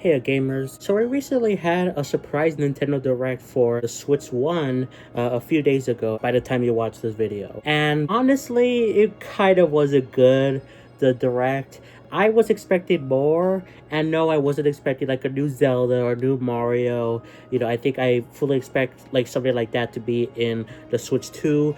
Hey gamers, so we recently had a surprise Nintendo Direct for the Switch 1 a few days ago by the time you watch this video. And honestly, it kind of wasn't good, the Direct. I was expecting more, and no, I wasn't expecting like a new Zelda or new Mario. I think I fully expect like something like that to be in the Switch 2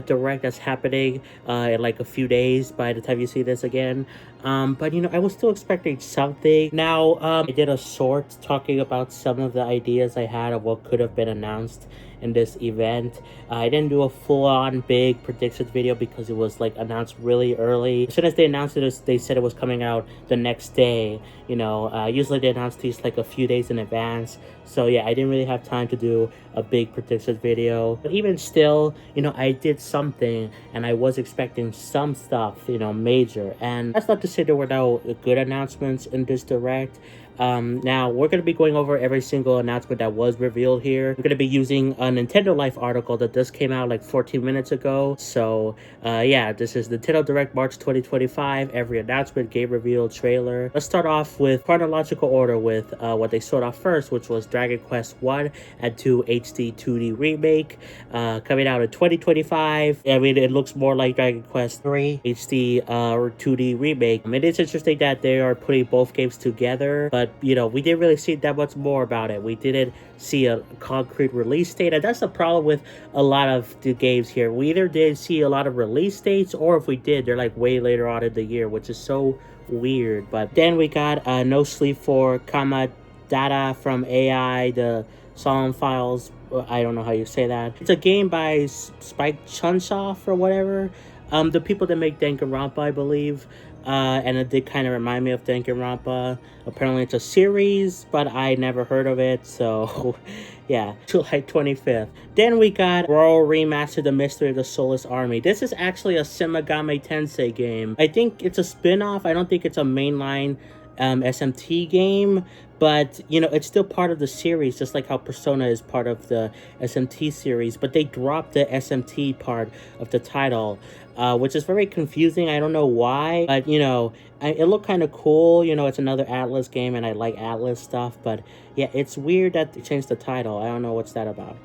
Direct that's happening in like a few days by the time you see this again. But I was still expecting something. Now, I did a short talking about some of the ideas I had of what could have been announced in this event. I didn't do a full-on big predictions video because it was like announced really early. As soon as they announced it, they said it was coming out the next day. Usually they announce these like a few days in advance. So yeah, I didn't really have time to do a big predictions video. But even still, I did something, and I was expecting some stuff, major. And that's not to say there were no good announcements in this Direct. Now we're going to be going over every single announcement that was revealed here. We're going to be using a Nintendo Life article that just came out like 14 minutes ago. So yeah, this is Nintendo Direct March 2025. Every announcement, game reveal, trailer. Let's start off with chronological order with what they showed off first, which was Dragon Quest 1 and 2 HD 2D remake coming out in 2025. I mean, it looks more like Dragon Quest 3 HD or 2D remake. It is interesting that they are putting both games together, but we didn't really see that much more about it. We didn't see a concrete release date, and that's the problem with a lot of the games here. We either did see a lot of release dates, or if we did, they're like way later on in the year, which is so weird. But then we got No Sleep for Kamadata from AI, the Solemn Files. I don't know how you say that. It's a game by Spike Chunsoft or whatever. The people that make Danganronpa, I believe. And it did kind of remind me of Danganronpa. Apparently it's a series, but I never heard of it, so yeah, July 25th. Then we got Royal Remastered The Mystery of the Soulless Army. This is actually a Shin Megami Tensei game. I think it's a spin-off. I don't think it's a mainline SMT game, but it's still part of the series, just like how Persona is part of the SMT series, but they dropped the SMT part of the title, which is very confusing. I don't know why, but it looked kind of cool. It's another Atlas game, and I like Atlas stuff, but yeah, it's weird that they changed the title. I don't know what's that about.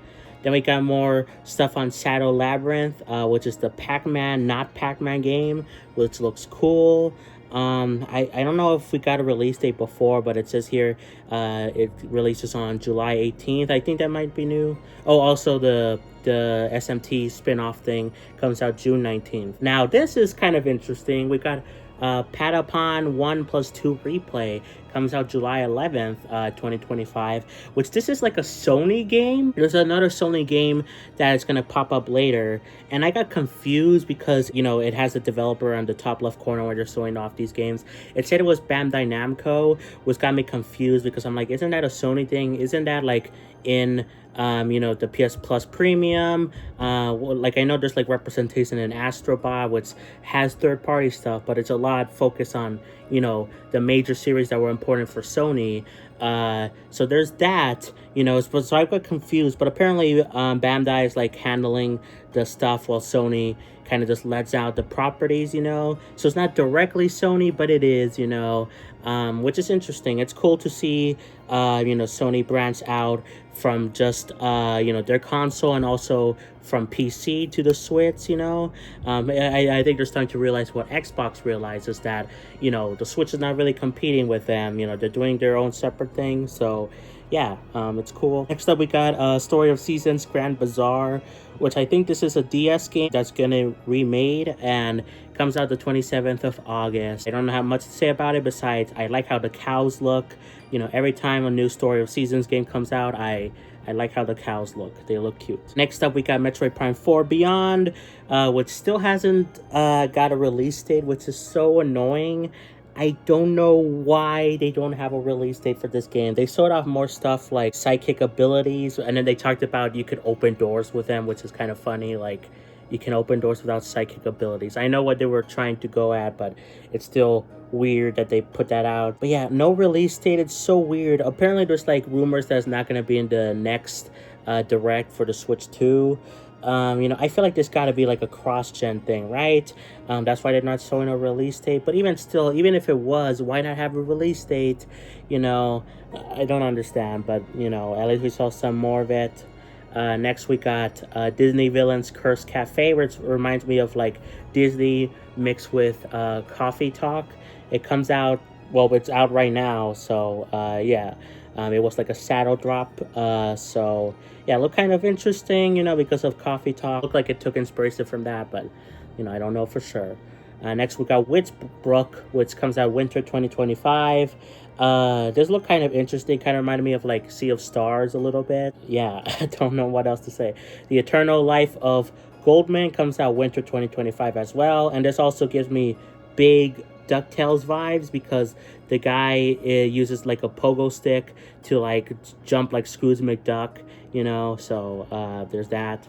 Then we got more stuff on Shadow Labyrinth, which is the Pac-Man, not Pac-Man game, which looks cool. I don't know if we got a release date before, but it says here it releases on July 18th. I think that might be new. Oh, also the SMT spin-off thing comes out June 19th. Now this is kind of interesting. We got Patapon 1+2 Replay comes out July 11th, 2025, which this is like a Sony game. There's another Sony game that is going to pop up later, and I got confused because, it has a developer on the top left corner where they're showing off these games. It said it was Bandai Namco, which got me confused because I'm like, isn't that a Sony thing? Isn't that like in the PS Plus Premium? Like I know there's like representation in Astrobot, which has third-party stuff, but it's a lot focused on the major series that were important for Sony. So there's that, so I got confused, but apparently Bandai is like handling the stuff while Sony kind of just lets out the properties, so it's not directly Sony, but it is, which is interesting. It's cool to see Sony branch out from just their console and also from PC to the Switch. I think they're starting to realize what Xbox realizes, that the Switch is not really competing with them. They're doing their own separate thing. So yeah, it's cool. Next up, we got Story of Seasons Grand Bazaar, which I think this is a DS game that's gonna remade and comes out the 27th of August. I don't have much to say about it besides I like how the cows look. Every time a new Story of Seasons game comes out, I like how the cows look. They look cute. Next up, we got Metroid Prime 4 Beyond, which still hasn't got a release date, which is so annoying. I don't know why they don't have a release date for this game. They showed off more stuff like psychic abilities, and then they talked about you could open doors with them, which is kind of funny. Like, you can open doors without psychic abilities. I know what they were trying to go at, but it's still weird that they put that out. But yeah, no release date. It's so weird. Apparently there's like rumors that it's not going to be in the next Direct for the Switch 2. I feel like this got to be like a cross-gen thing, right? That's why they're not showing a release date. But even still, even if it was, why not have a release date? I don't understand. But, at least we saw some more of it. Next we got Disney Villains Curse Cafe, which reminds me of like Disney mixed with Coffee Talk. It comes out, well, it's out right now, so yeah. It was like a saddle drop, so yeah, it looked kind of interesting, because of Coffee Talk. It looked like it took inspiration from that, but I don't know for sure. Next we got Witchbrook, which comes out winter 2025. This looked kind of interesting, kind of reminded me of like Sea of Stars a little bit. Yeah, I don't know what else to say. The Eternal Life of Goldman comes out winter 2025 as well, and this also gives me big DuckTales vibes because the guy uses like a pogo stick to like jump like Scrooge McDuck, so there's that.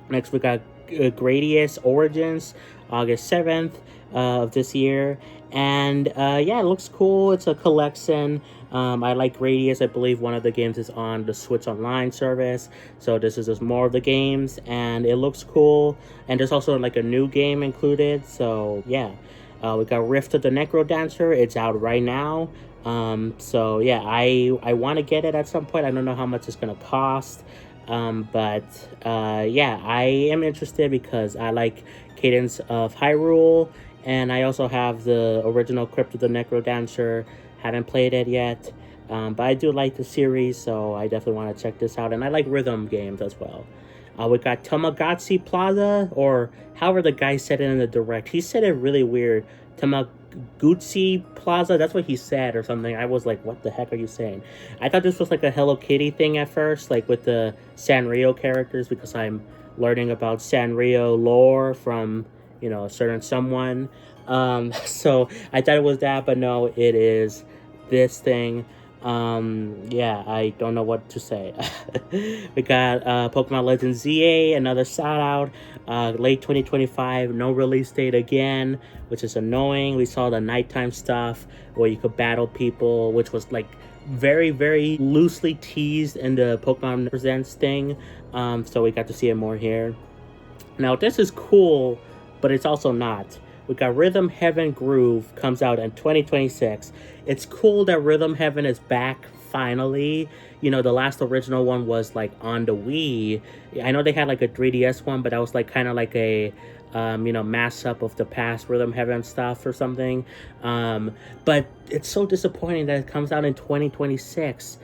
Next we got Gradius Origins, August 7th of this year, and yeah, it looks cool. It's a collection. I like Gradius. I believe one of the games is on the Switch Online service, so this is just more of the games, and it looks cool. And there's also like a new game included, so yeah. We got Rift of the Necro Dancer. It's out right now. So yeah, I want to get it at some point. I don't know how much it's gonna cost. But yeah, I am interested because I like Cadence of Hyrule, and I also have the original Crypt of the Necro Dancer. Haven't played it yet, but I do like the series, so I definitely want to check this out. And I like rhythm games as well. We got Tamagotchi Plaza, or however the guy said it in the direct. He said it really weird. Tamagotchi Plaza, that's what he said or something. I was like, what the heck are you saying? I thought this was like a Hello Kitty thing at first, like with the Sanrio characters, because I'm learning about Sanrio lore from, a certain someone. So I thought it was that, but no, it is this thing. Yeah, I don't know what to say. We got Pokemon Legends ZA, another shout out, late 2025, no release date again, which is annoying. We saw the nighttime stuff where you could battle people, which was like very, very loosely teased in the Pokemon Presents thing. So we got to see it more here. Now this is cool, but it's also not. We got Rhythm Heaven Groove, comes out in 2026. It's cool that Rhythm Heaven is back finally. The last original one was like on the Wii. I know they had like a 3DS one, but that was like kind of like a mash up of the past Rhythm Heaven stuff or something. But it's so disappointing that it comes out in 2026.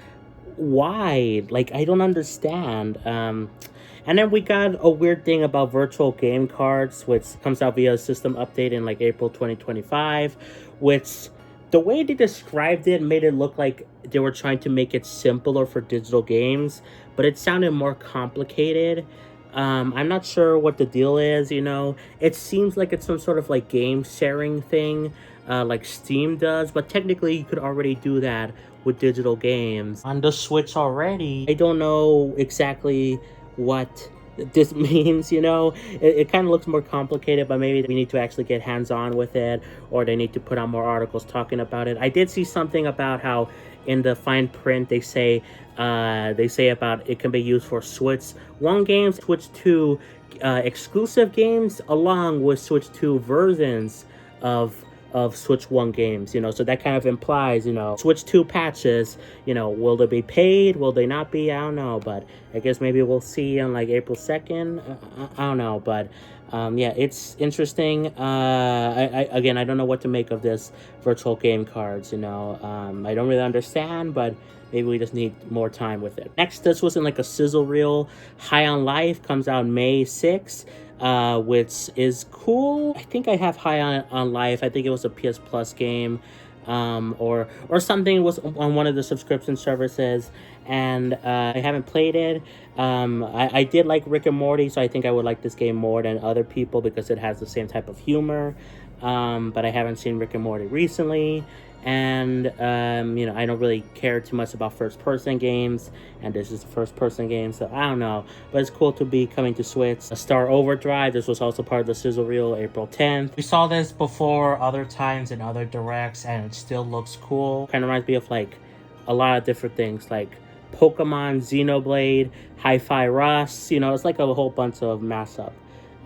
Why? Like, I don't understand. And then we got a weird thing about virtual game cards, which comes out via a system update in like April 2025, which the way they described it made it look like they were trying to make it simpler for digital games, but it sounded more complicated. I'm not sure what the deal is, It seems like it's some sort of like game sharing thing, like Steam does, but technically you could already do that with digital games on the Switch already. I don't know exactly what this means, it kind of looks more complicated, but maybe we need to actually get hands-on with it, or they need to put out more articles talking about it. I did see something about how in the fine print they say about it can be used for Switch 1 games, Switch 2 exclusive games, along with Switch 2 versions of Switch 1 games, so that kind of implies, Switch 2 patches, will they be paid? Will they not be? I don't know, but I guess maybe we'll see on like April 2nd. I don't know, but yeah, it's interesting. I don't know what to make of this virtual game cards, I don't really understand, but maybe we just need more time with it. Next, this was in like a sizzle reel. High on Life comes out May 6th. Which is cool. I think I have High on Life. I think it was a PS Plus game, or something. It was on one of the subscription services, and I haven't played it. I did like Rick and Morty, so I think I would like this game more than other people because it has the same type of humor. But I haven't seen Rick and Morty recently. And I don't really care too much about first-person games, and this is a first-person game, so I don't know, but it's cool to be coming to Switch. Star Overdrive, this was also part of the sizzle reel, April 10th. We saw this before other times in other directs, and it still looks cool. Kind of reminds me of like a lot of different things, like Pokemon Xenoblade, Hi-Fi Rush. You know, it's like a whole bunch of mashup.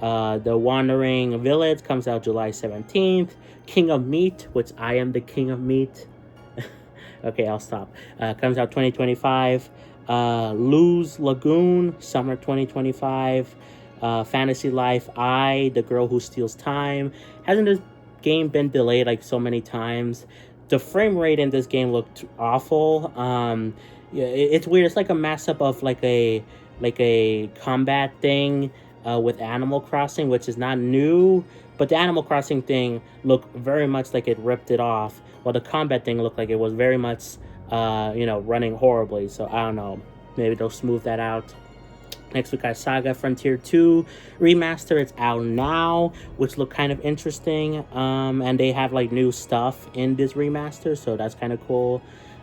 The Wandering Village comes out July 17th. King of Meat, which I am the King of Meat. Okay, I'll stop. Comes out 2025. Luz Lagoon, summer 2025. Fantasy Life I, The Girl Who Steals Time. Hasn't this game been delayed like so many times? The frame rate in this game looked awful. Yeah, it's weird. It's like a mashup of like a combat thing with Animal Crossing, which is not new, but the Animal Crossing thing looked very much like it ripped it off, while the combat thing looked like it was very much, running horribly. So I don't know. Maybe they'll smooth that out. Next we got Saga Frontier 2 Remaster. It's out now, which look kind of interesting. And they have like new stuff in this remaster, so that's kind of cool.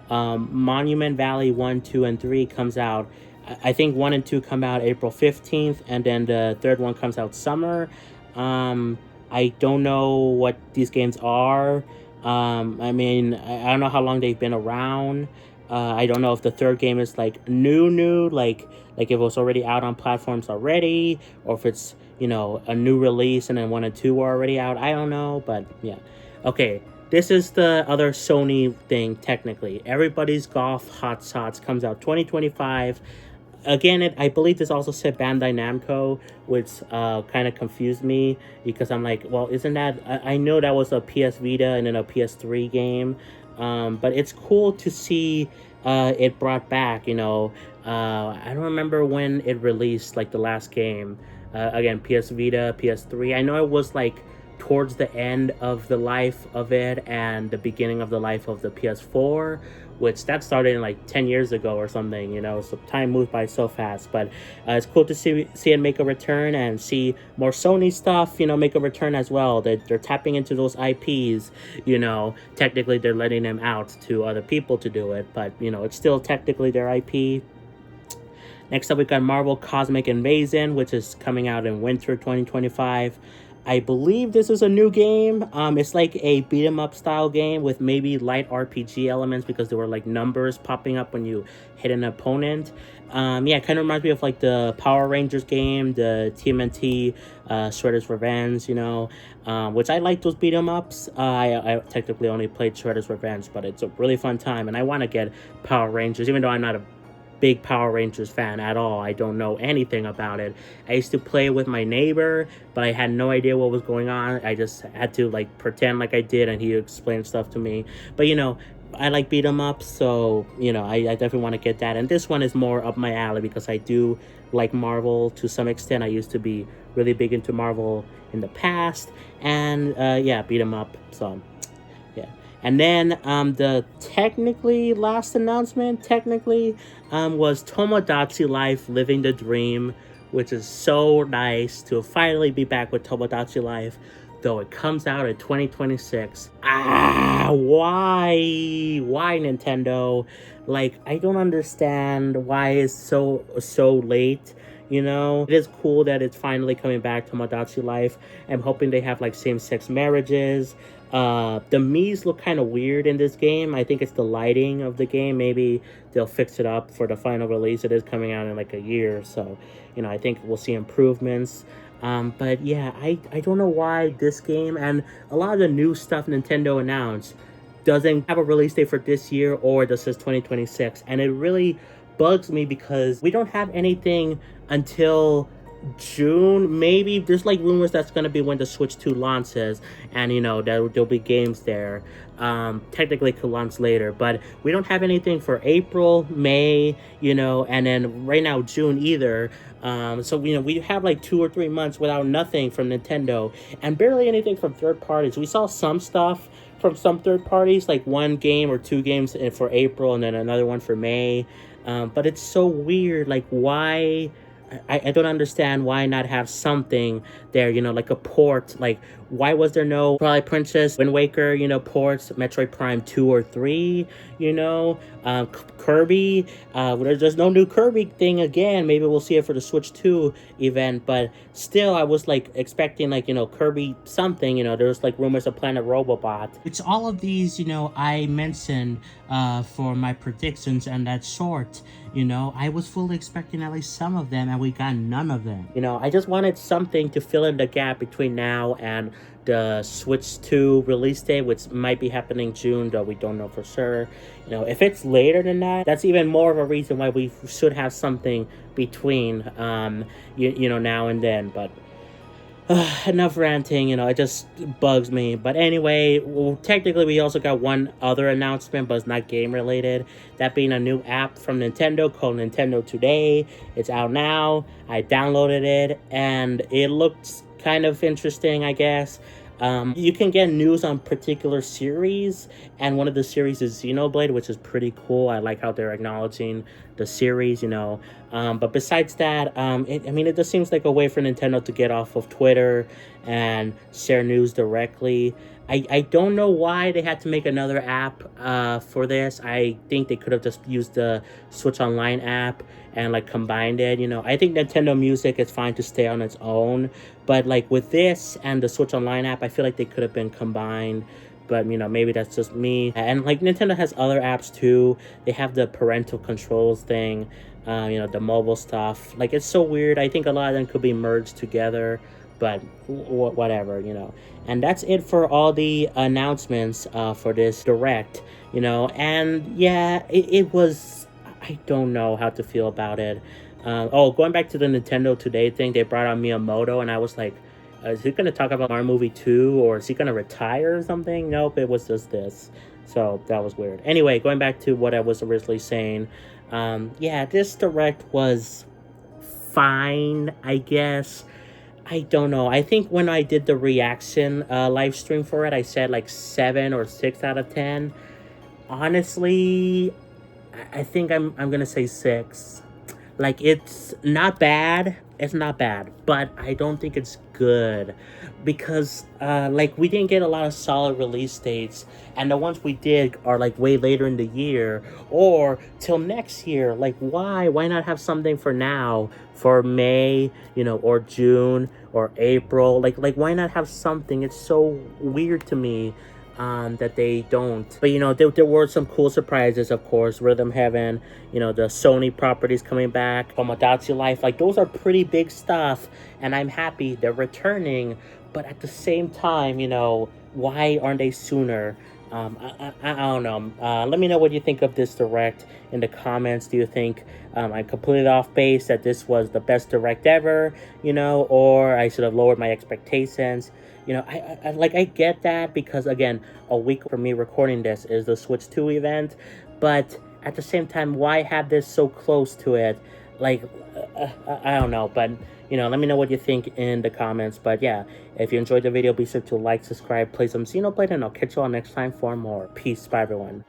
Monument Valley 1, 2, and 3 comes out. I think 1 and 2 come out April 15th, and then the third one comes out summer. I don't know what these games are. I don't know how long they've been around. I don't know if the third game is like new, like if it was already out on platforms already, or if it's, a new release and then 1 and 2 are already out. I don't know, but yeah. Okay, this is the other Sony thing, technically. Everybody's Golf Hot Shots comes out 2025. Again, I believe this also said Bandai Namco, which kind of confused me, because I'm like, well, isn't that... I know that was a PS Vita and then a PS3 game, but it's cool to see it brought back, I don't remember when it released, like, the last game. Again, PS Vita, PS3. I know it was, like, towards the end of the life of it and the beginning of the life of the PS4, which that started in like 10 years ago or something, so time moves by so fast. But it's cool to see it make a return and see more Sony stuff, make a return as well. They're tapping into those IPs, technically they're letting them out to other people to do it, but, it's still technically their IP. Next up, we got Marvel Cosmic Invasion, which is coming out in winter 2025. I believe this is a new game. It's like a beat 'em up style game with maybe light RPG elements, because there were like numbers popping up when you hit an opponent. It kind of reminds me of like the Power Rangers game, the TMNT, Shredder's Revenge, which I like those beat 'em ups. I technically only played Shredder's Revenge, but it's a really fun time, and I want to get Power Rangers, even though I'm not a big Power Rangers fan at all. I don't know anything about it. I used to play with my neighbor, but I had no idea what was going on. I just had to like pretend like I did, and he explained stuff to me. But I like beat 'em ups, so I definitely want to get that. And this one is more up my alley, because I do like Marvel to some extent. I used to be really big into Marvel in the past, and beat 'em up. So yeah. And then the technically last announcement was Tomodachi Life Living the Dream, which is so nice to finally be back with Tomodachi Life, though it comes out in 2026. Why Nintendo? Like, I don't understand why it's so late. It is cool that it's finally coming back, Tomodachi Life. I'm hoping they have like same-sex marriages. The Miis look kind of weird in this game. I think it's the lighting of the game. Maybe they'll fix it up for the final release. It is coming out in like a year, so I think we'll see improvements. But yeah, I don't know why this game and a lot of the new stuff Nintendo announced doesn't have a release date for this year, or this is 2026, and it really bugs me, because we don't have anything until June. Maybe there's like rumors that's going to be when the Switch 2 launches, and there'll be games there. Technically could launch later, but we don't have anything for April, May, and then right now June either. So we have like 2 or 3 months without nothing from Nintendo, and barely anything from third parties. We saw some stuff from some third parties, like 1 game or 2 games for April, and then another one for May. But it's so weird. Like, why? I don't understand why not have something there, like a port, like why was there no Twilight Princess, Wind Waker, you know, ports, Metroid Prime 2 or 3, you know, Kirby, there's no new Kirby thing again. Maybe we'll see it for the Switch 2 event, but still, I was like expecting like, you know, Kirby something, you know, there's like rumors of Planet Robobot. It's all of these, you know, I mentioned for my predictions and that short, you know, I was fully expecting at least some of them and we got none of them. You know, I just wanted something to fill in the gap between now and the Switch 2 release date, which might be happening June, though we don't know for sure. You know, if it's later than that, that's even more of a reason why we should have something between, you know, now and then. But enough ranting, you know, it just bugs me. But anyway, well, technically we also got one other announcement, but it's not game related. That being a new app from Nintendo called Nintendo Today. It's out now. I downloaded it and it looks kind of interesting, I guess. You can get news on particular series, and one of the series is Xenoblade, which is pretty cool. I like how they're acknowledging the series, you know. But besides that, it just seems like a way for Nintendo to get off of Twitter and share news directly. I don't know why they had to make another app for this. I think they could have just used the Switch Online app and like combined it, you know. I think Nintendo Music is fine to stay on its own, but like with this and the Switch Online app, I feel like they could have been combined. But, you know, maybe that's just me. And like Nintendo has other apps too. They have the parental controls thing, you know, the mobile stuff. Like, it's so weird. I think a lot of them could be merged together, but whatever, you know. And that's it for all the announcements for this Direct, you know. And yeah, it was, I don't know how to feel about it. Going back to the Nintendo Today thing, they brought on Miyamoto, and I was like, is he going to talk about Mario Movie 2, or is he going to retire or something? Nope, it was just this. So that was weird. Anyway, going back to what I was originally saying, yeah, this Direct was fine, I guess. I don't know. I think when I did the reaction live stream for it, I said like 7 or 6 out of 10. Honestly, I think I'm gonna say 6. Like, it's not bad. It's not bad, but I don't think it's good because like we didn't get a lot of solid release dates, and the ones we did are like way later in the year or till next year. Like, why not have something for now, for May, you know, or June or April? Like why not have something? It's so weird to me that they don't. But, you know, there were some cool surprises, of course. Rhythm Heaven, you know, the Sony properties coming back, Tomodachi Life. Like, those are pretty big stuff, and I'm happy they're returning. But at the same time, you know, why aren't they sooner? I don't know. Let me know what you think of this Direct in the comments. Do you think I'm completely off base, that this was the best Direct ever, you know, or I should have lowered my expectations? You know, I get that because, again, a week for me recording this is the Switch 2 event, but at the same time, why have this so close to it? Like, I don't know, but, you know, let me know what you think in the comments. But yeah, if you enjoyed the video, be sure to like, subscribe, play some Xenoblade, and I'll catch you all next time for more. Peace. Bye, everyone.